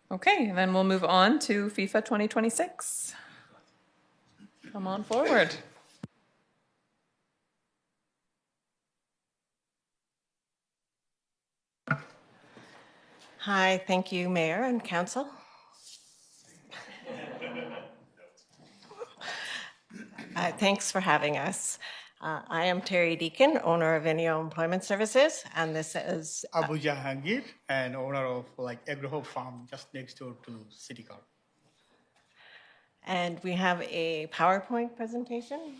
Okay, then we'll move on to FIFA 2026. Come on forward. Hi, thank you, Mayor and Council. Thanks for having us. I am Terry Deakin, owner of Inio Employment Services, and this is Abu Jahangir, and owner of AgroHope Farm just next door to City Car. and we have a PowerPoint presentation.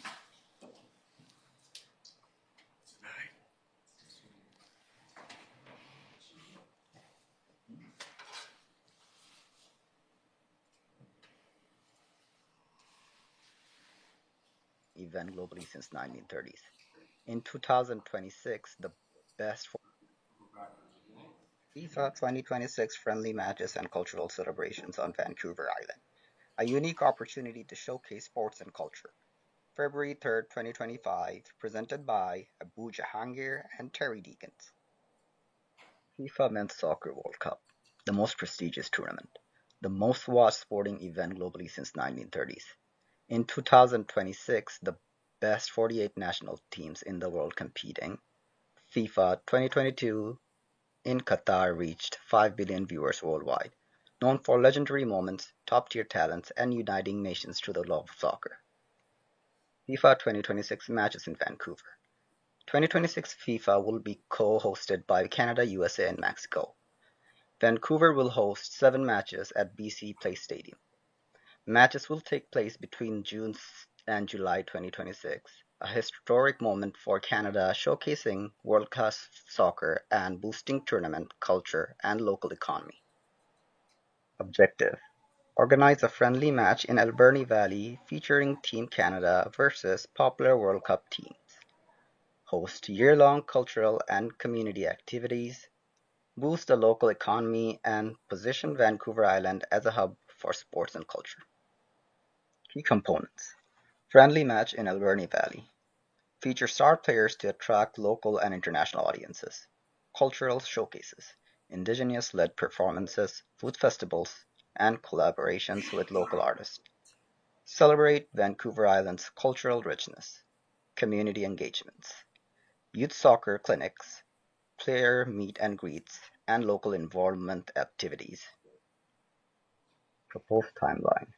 Event globally since 1930s. In 2026, the best for FIFA 2026 friendly matches and cultural celebrations on Vancouver Island. A unique opportunity to showcase sports and culture. February 3rd, 2025, presented by Abu Jahangir and Terry Deakins. FIFA Men's Soccer World Cup, the most prestigious tournament, the most watched sporting event globally since 1930s. In 2026, the best 48 national teams in the world competing. FIFA 2022 in Qatar reached 5 billion viewers worldwide, known for legendary moments, top-tier talents, and uniting nations through the love of soccer. FIFA 2026 matches in Vancouver. 2026 FIFA will be co-hosted by Canada, USA, and Mexico. Vancouver will host 7 matches at BC Place Stadium. Matches will take place between June and July 2026, a historic moment for Canada showcasing world-class soccer and boosting tournament culture and local economy. Objective: organize a friendly match in Alberni Valley featuring Team Canada versus popular World Cup teams. Host year-long cultural and community activities. Boost the local economy and position Vancouver Island as a hub for sports and culture. Key components: friendly match in Alberni Valley. Feature star players to attract local and international audiences. Cultural showcases, indigenous-led performances, food festivals, and collaborations with local artists. Celebrate Vancouver Island's cultural richness. Community engagements. Youth soccer clinics, player meet and greets, and local involvement activities. Proposed timeline: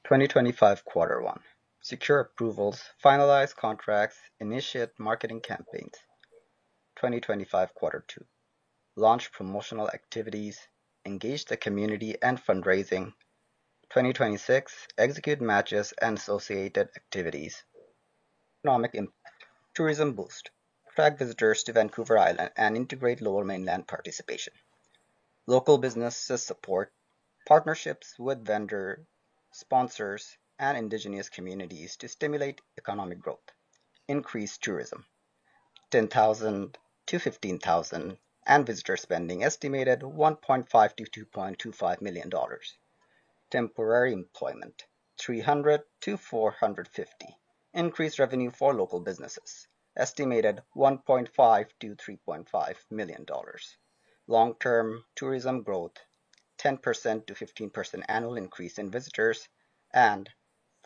2025 Quarter 1. Secure approvals, finalize contracts, initiate marketing campaigns. 2025 Quarter 2. Launch promotional activities, engage the community and fundraising. 2026 Execute matches and associated activities. Economic impact: tourism boost, attract visitors to Vancouver Island and integrate Lower Mainland participation. Local businesses support, partnerships with vendor, sponsors, and indigenous communities to stimulate economic growth. Increase tourism, 10,000 to 15,000, and visitor spending estimated $1.5 to $2.25 million. Temporary employment, 300 to 450. Increased revenue for local businesses, estimated $1.5 to $3.5 million. Long-term tourism growth, 10% to 15% annual increase in visitors, and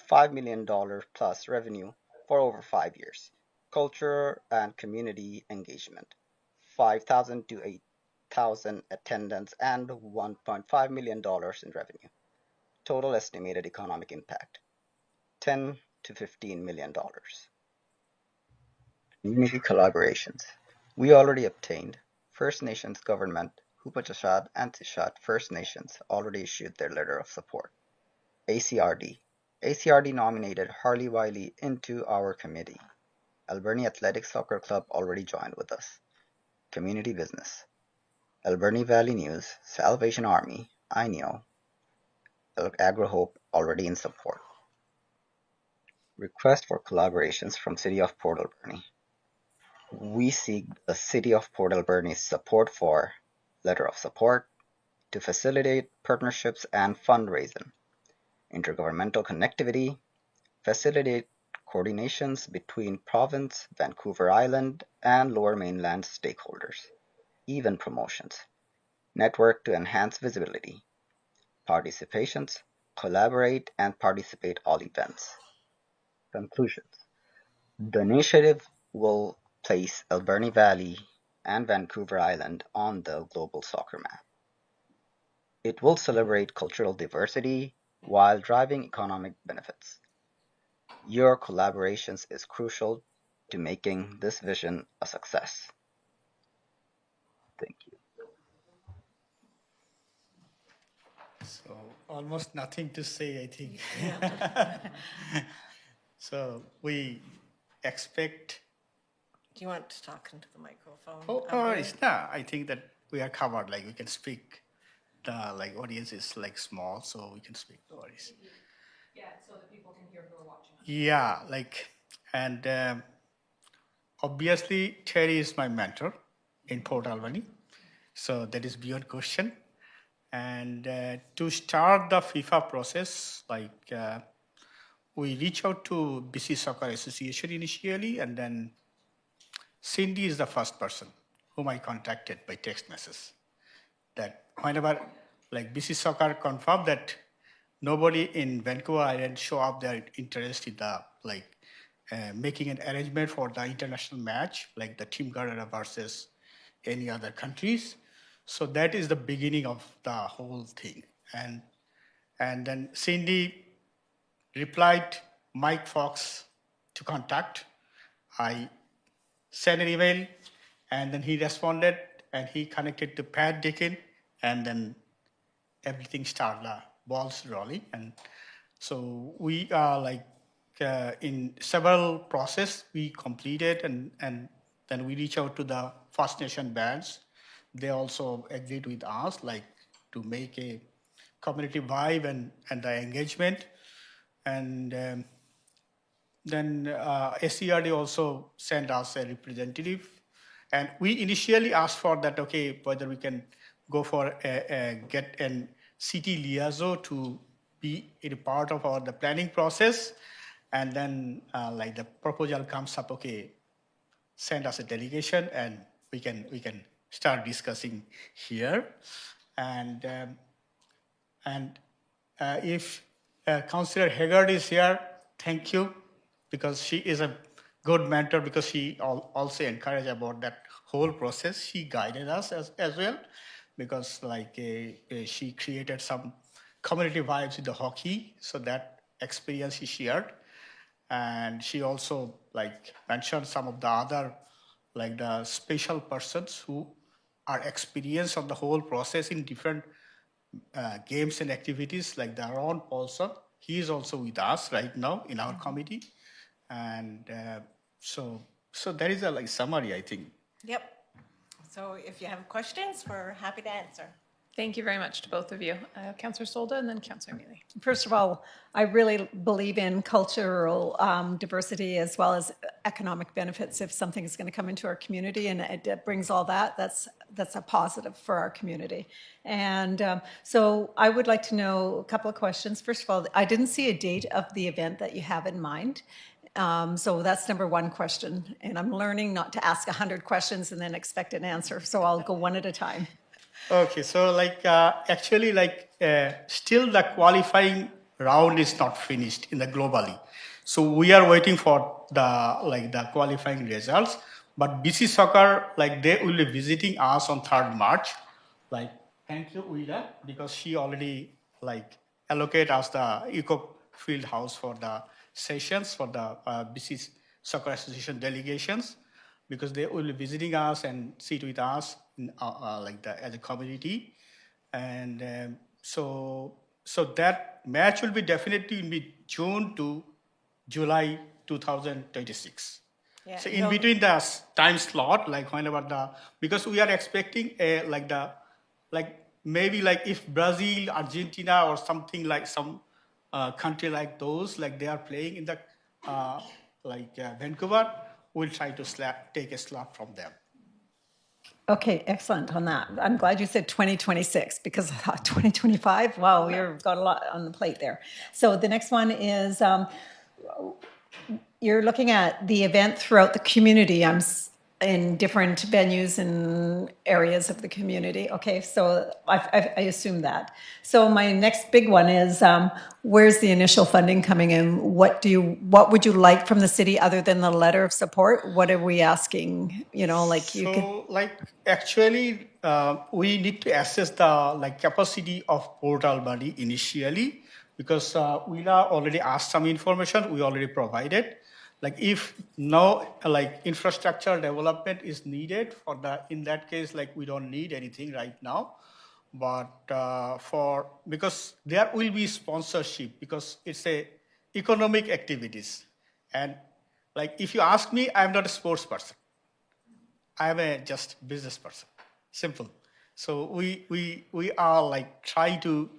$5 million plus revenue for over 5 years. Culture and community engagement, 5,000 to 8,000 attendance, and $1.5 million in revenue. Total estimated economic impact, $10 to $15 million. Community collaborations. We already obtained First Nations government, Hupachashad and Tishat First Nations already issued their letter of support. ACRD. ACRD nominated Harley Wiley into our committee. Alberni Athletic Soccer Club already joined with us. Community business. Alberni Valley News, Salvation Army, INEO, AgroHope already in support. Request for collaborations from City of Port Alberni. We seek the City of Port Alberni's support for letter of support to facilitate partnerships and fundraising, intergovernmental connectivity, facilitate coordinations between province, Vancouver Island, and Lower Mainland stakeholders, event promotions, network to enhance visibility, participations, collaborate, and participate all events. Conclusions. The initiative will place Alberni Valley and Vancouver Island on the global soccer map. It will celebrate cultural diversity while driving economic benefits. Your collaborations is crucial to making this vision a success. Thank you. So almost nothing to say, I think. So we expect. Do you want to talk into the microphone? It's not. I think that we are covered. Like we can speak. The audience is small, so we can speak. No worries. Yeah, so that people can hear who are watching. Yeah, and obviously Terry is my mentor in Port Alberni, so that is beyond question. And to start the FIFA process, we reach out to BC Soccer Association initially, and then Cindy is the first person whom I contacted by text message. That whenever BC Soccer confirmed that nobody in Vancouver Island show up their interest in the making an arrangement for the international match, like the Team Gardner versus any other countries. So that is the beginning of the whole thing. And then Cindy replied Mike Fox to contact. I sent an email, and then he responded, and he connected to Pat Deakin, and then everything started, balls rolling. And so we are in several process we completed, and then we reach out to the First Nation bands. They also agreed with us to make a community vibe and the engagement. And then SCRD also sent us a representative. And we initially asked for that, okay, whether we can go for get an city liaison to be a part of the planning process. And then the proposal comes up, okay, send us a delegation, and we can start discussing here. And if Councillor Haggard is here, thank you, because she is a good mentor, because she also encouraged about that whole process. She guided us as well, because she created some community vibes with the hockey, so that experience she shared. And she also mentioned some of the other the special persons who are experienced on the whole process in different games and activities, like the Ron Paulson. He is also with us right now in our committee. And so that is a summary, I think. Yep. So if you have questions, we're happy to answer. Thank you very much to both of you. Councillor Solda and then Councillor Mealy. First of all, I really believe in cultural diversity as well as economic benefits. If something is going to come into our community and it brings all that, that's a positive for our community. And so I would like to know a couple of questions. First of all, I didn't see a date of the event that you have in mind. So that's number one question. And I'm learning not to ask 100 questions and then expect an answer. So I'll go one at a time. Okay, so actually still the qualifying round is not finished in the globally. So we are waiting for the qualifying results. But BC Soccer, they will be visiting us on 3rd March. Thank you, Uida, because she already allocate us the Eco Field House for the sessions for the BC Soccer Association delegations, because they will be visiting us and sit with us as a community. And so that match will be definitely in June to July 2026. Yeah, So in between the time slot, whenever because we are expecting maybe if Brazil, Argentina, or something some country like those, they are playing in the Vancouver, we'll try to take a slot from them. Okay, excellent on that. I'm glad you said 2026 because I thought 2025, wow, you've got a lot on the plate there. So the next one is you're looking at the event throughout the community. in different venues and areas of the community. Okay, so I assume that. So my next big one is, where's the initial funding coming in? What would you like from the city other than the letter of support? What are we asking? You know, like you could. So, like, actually, we need to assess the like capacity of Port Alberni initially, because Willa already asked some information. We already provided. Like, if no like infrastructure development is needed for the, in that case, like we don't need anything right now. But because there will be sponsorship, because it's a economic activities, and like if you ask me, I'm not a sports person. I'm a just business person. Simple. So we are like trying to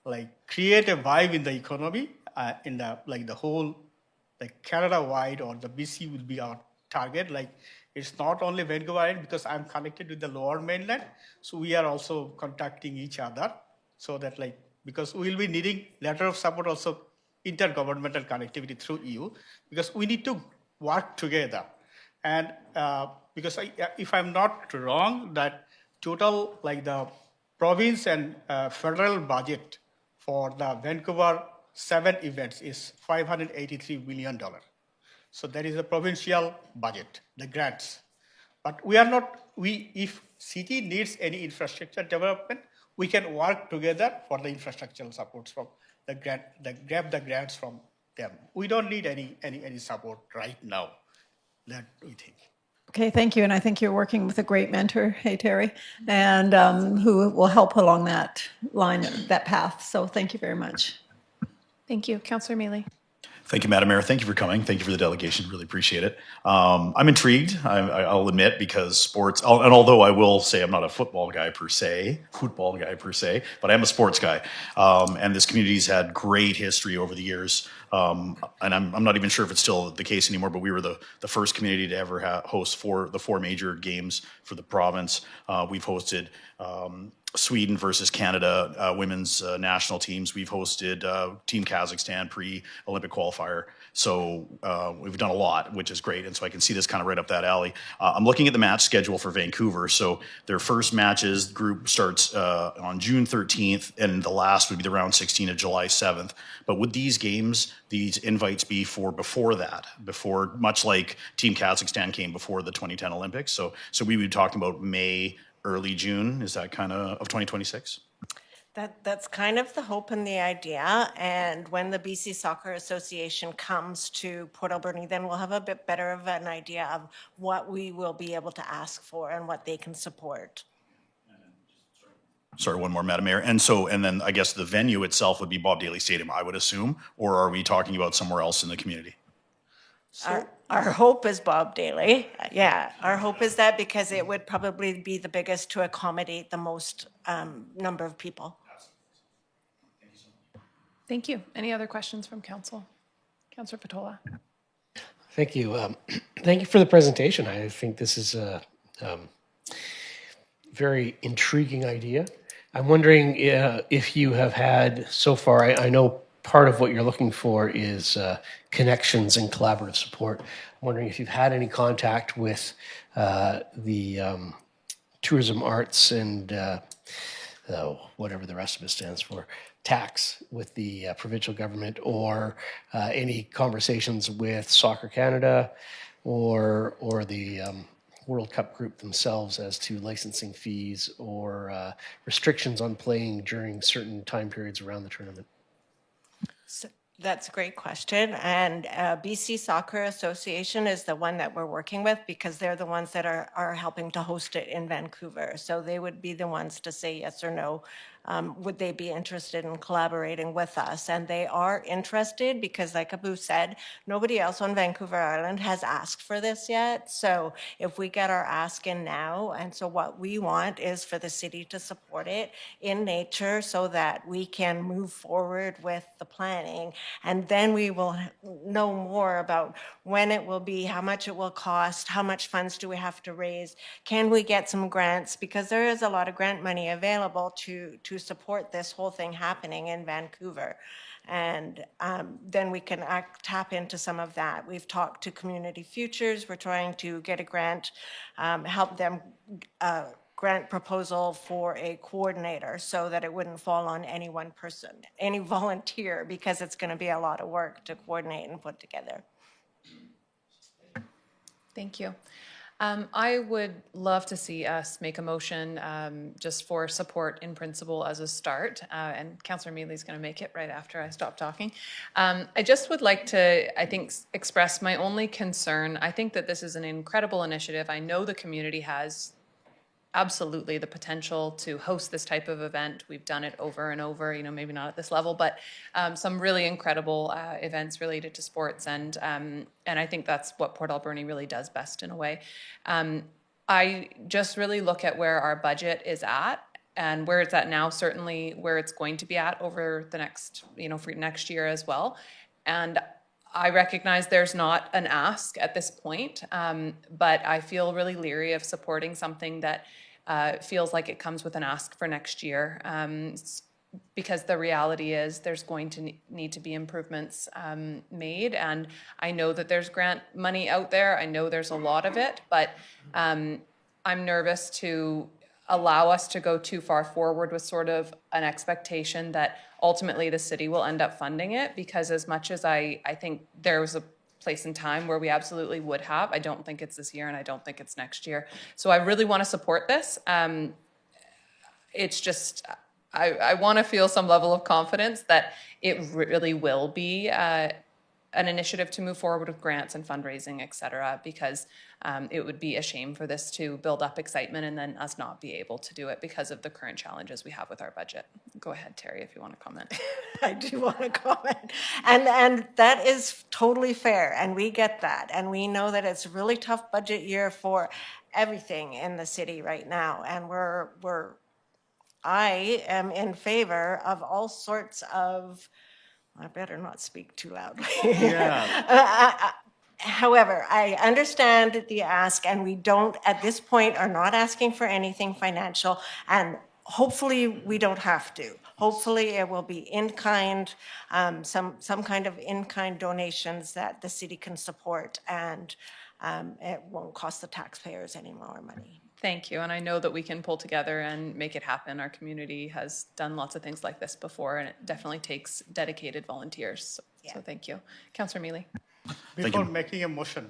like create a vibe in the economy, in the like the whole like Canada wide, or the BC will be our target. Like it's not only Vancouver Island, because I'm connected with the lower mainland. So we are also contacting each other, so that like, because we will be needing letter of support also, intergovernmental connectivity through EU, because we need to work together. And because if I'm not wrong, that total like the province and federal budget for the Vancouver 7 events is $583 million. So that is the provincial budget, the grants. But we are not, if city needs any infrastructure development, we can work together for the infrastructural supports from the grant, grab the grants from them. We don't need any support right now, that we think. Okay, thank you. And I think you're working with a great mentor, hey, Terry, and who will help along that line, that path. So thank you very much. Thank you. Councillor Mealy. Thank you, Madam Mayor. Thank you for coming. Thank you for the delegation. Really appreciate it. I'm intrigued, I'll admit, because sports, and although I will say I'm not a football guy per se, but I am a sports guy. And this community's had great history over the years. And I'm not even sure if it's still the case anymore, but we were the first community to ever host the four major games for the province. We've hosted Sweden versus Canada women's national teams. We've hosted Team Kazakhstan pre-Olympic qualifier. So we've done a lot, which is great. And so I can see this kind of right up that alley. I'm looking at the match schedule for Vancouver. So their first matches group starts on June 13th, and the last would be the round 16 of July 7th. But would these games, these invites be for before that, before, much like Team Kazakhstan came before the 2010 Olympics? So we would be talking about May, early June, is that kind of 2026? That's kind of the hope and the idea. And when the BC Soccer Association comes to Port Alberni, then we'll have a bit better of an idea of what we will be able to ask for and what they can support. Sorry, one more, Madam Mayor. And then I guess the venue itself would be Bob Daly Stadium, I would assume, or are we talking about somewhere else in the community? Our hope is Bob Daly. Yeah, our hope is that, because it would probably be the biggest to accommodate the most number of people. Thank you. Any other questions from council? Councillor Patola. Thank you. Thank you for the presentation. I think this is a very intriguing idea. I'm wondering if you have had so far, I know part of what you're looking for is connections and collaborative support. I'm wondering if you've had any contact with the tourism, arts, and whatever the rest of it stands for, tax with the provincial government, or any conversations with Soccer Canada or the World Cup group themselves as to licensing fees or restrictions on playing during certain time periods around the tournament? So that's a great question. And BC Soccer Association is the one that we're working with, because they're the ones that are helping to host it in Vancouver. So they would be the ones to say yes or no. Would they be interested in collaborating with us? And they are interested, because like Abu said, nobody else on Vancouver Island has asked for this yet. So if we get our ask in now, and so what we want is for the city to support it in nature so that we can move forward with the planning And then we will know more about when it will be, how much it will cost, how much funds do we have to raise, can we get some grants? Because there is a lot of grant money available to support this whole thing happening in Vancouver. And then we can tap into some of that. We've talked to Community Futures. We're trying to get a grant, help them grant proposal for a coordinator so that it wouldn't fall on any one person, any volunteer, because it's going to be a lot of work to coordinate and put together. Thank you. I would love to see us make a motion just for support in principle as a start, and Councillor Mealy's going to make it right after I stop talking. I just would like to, I think, express my only concern. I think that this is an incredible initiative. I know the community has absolutely the potential to host this type of event. We've done it over and over, you know, maybe not at this level, but some really incredible events related to sports. And I think that's what Port Alberni really does best in a way. I just really look at where our budget is at and where it's at now, certainly where it's going to be at over the next, you know, for next year as well. And I recognize there's not an ask at this point, but I feel really leery of supporting something that feels like it comes with an ask for next year, because the reality is there's going to need to be improvements made. And I know that there's grant money out there. I know there's a lot of it, but I'm nervous to allow us to go too far forward with sort of an expectation that ultimately the city will end up funding it, because as much as I think there was a place in time where we absolutely would have, I don't think it's this year and I don't think it's next year. So I really want to support this. It's just, I want to feel some level of confidence that it really will be an initiative to move forward with grants and fundraising, et cetera, because it would be a shame for this to build up excitement and then us not be able to do it because of the current challenges we have with our budget. Go ahead, Terry, if you want to comment. I do want to comment. And that is totally fair. And we get that. And we know that it's a really tough budget year for everything in the city right now. And I am in favor of all sorts of, I better not speak too loudly. Yeah. However, I understand the ask, and we don't, at this point, are not asking for anything financial, and hopefully we don't have to. Hopefully it will be in-kind, some kind of in-kind donations that the city can support, and it won't cost the taxpayers any more money. Thank you. And I know that we can pull together and make it happen. Our community has done lots of things like this before, and it definitely takes dedicated volunteers. So thank you. Councillor Mealy. Before making a motion,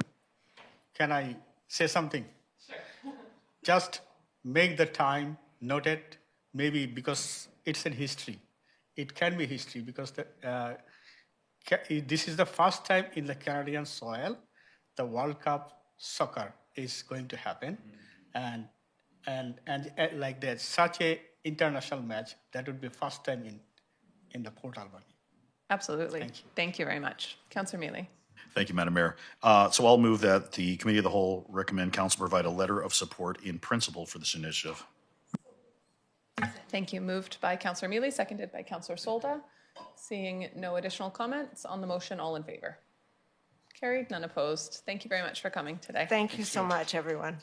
can I say something? Sure. Just make the time, note it, maybe because it's in history. It can be history because this is the first time in the Canadian soil the World Cup soccer is going to happen. And like that, such a international match, that would be first time in the Port Alberni. Absolutely. Thank you. Thank you very much. Councillor Mealy. Thank you, Madam Mayor. So I'll move that the Committee of the Whole recommend Council provide a letter of support in principle for this initiative. Thank you. Moved by Councillor Mealy, seconded by Councillor Solda. Seeing no additional comments on the motion, all in favor? Carried, none opposed. Thank you very much for coming today. Thank you so much, everyone.